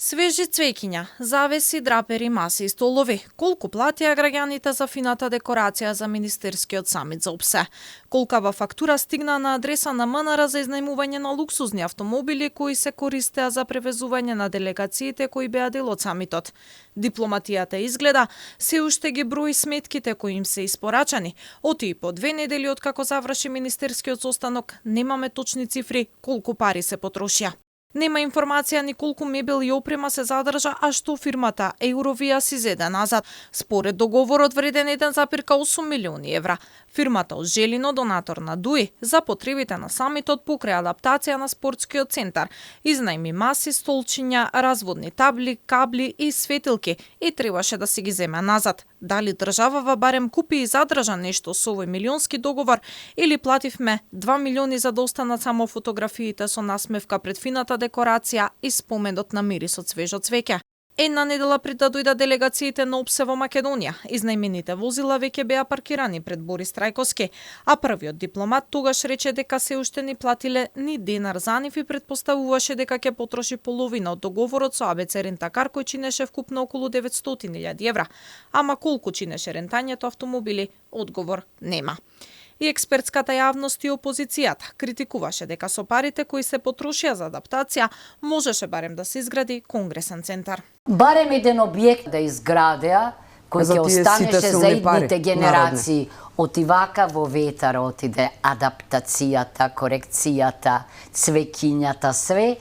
Свежи цвеќиња, завеси, драпери, маси и столови. Колку платија граѓаните за фината декорација за Министерскиот самит за ОПСЕ? Колкава фактура стигна на адреса на МНР за изнајмување на луксузни автомобили кои се користеа за превезување на делегациите кои беа дел од самитот? Дипломатијата изгледа се уште ги брои сметките кои им се испорачани. Оти и по 2 недели откако заврши министерскиот состанок, немаме точни цифри колку пари се потрошија. Нема информација ни колку мебел и опрема се задржа, а што фирмата Eurovia си зеде назад. Според договорот вреден 1,8 милиони евра. Фирмата од Желино, донатор на ДУИ, за потребите на самитот покрај адаптација на спортскиот центар, изнајми маси, столчиња, разводни табли, кабли и светилки и требаше да си ги земе назад. Дали државава барем купи и задржа нешто со овој милионски договор или плативме 2 милиони за да останат само фотографиите со насмевка пред фината декорација и споменот на мирисот свежо цвеќе? Една недела пред да дојдат делегациите на ОПСЕ во Македонија, изнајмените возила веќе беа паркирани пред Борис Трајковски, а првиот дипломат тогаш рече дека се уште не платиле ни денар за нив и предпоставуваше дека ќе потроши половина од договорот со АБЦ Рентакар кој чинеше вкупно околу 900.000 евра. Ама колку чинеше рентањето автомобили? Одговор нема. И експертската јавност и опозицијата критикуваше дека со парите кои се потрошија за адаптација можеше барем да се изгради конгресен центар. Барем еден објект да изградеа кој ќе останеше за идните генерации. Отивака во ветар отиде адаптацијата, корекцијата, цвеќињата, све.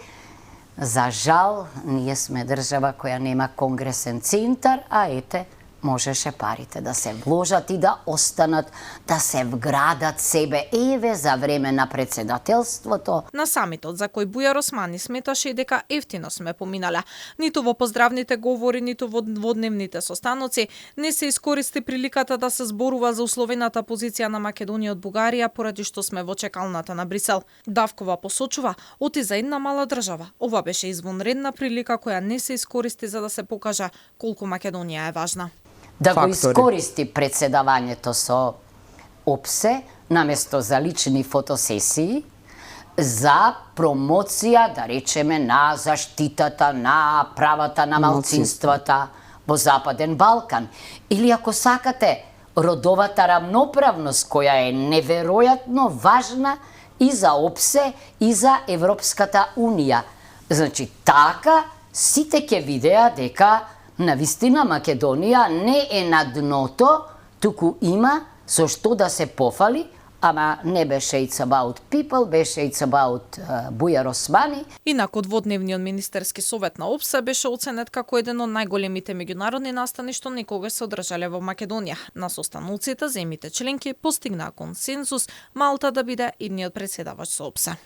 За жал, ние сме држава која нема конгресен центар, а ете, можеше парите да се вложат и да останат, да се вградат себе еве за време на председателството. На самитот за кој Бујар Османи сметаше и дека ефтино сме поминале. Ниту во поздравните говори, ниту во дводневните состаноци не се искористи приликата да се зборува за условената позиција на Македонија од Бугарија поради што сме во чекалната на Брисел. Давкова посочува, оти за една мала држава, ова беше извонредна прилика која не се искористи за да се покаже колку Македонија е важна. Да го искористи председавањето со ОПСЕ наместо за лични фотосесии, за промоција, да речеме, на заштитата на правата на малцинствата во Западен Балкан. Или ако сакате, родовата рамноправност која е неверојатно важна и за ОПСЕ и за Европската Унија. Значи, така сите ќе видеа дека навистина Македонија не е на дното, туку има со што да се пофали, ама не беше it's about people, беше it's about Бујар Османи. Инаку дводневниот министерски совет на ОПСЕ беше оценет како еден од најголемите меѓународни настани што никогаш се одржале во Македонија. На состаноците земјите членки постигнаа консензус Малта да биде идниот претседавач со ОПСЕ.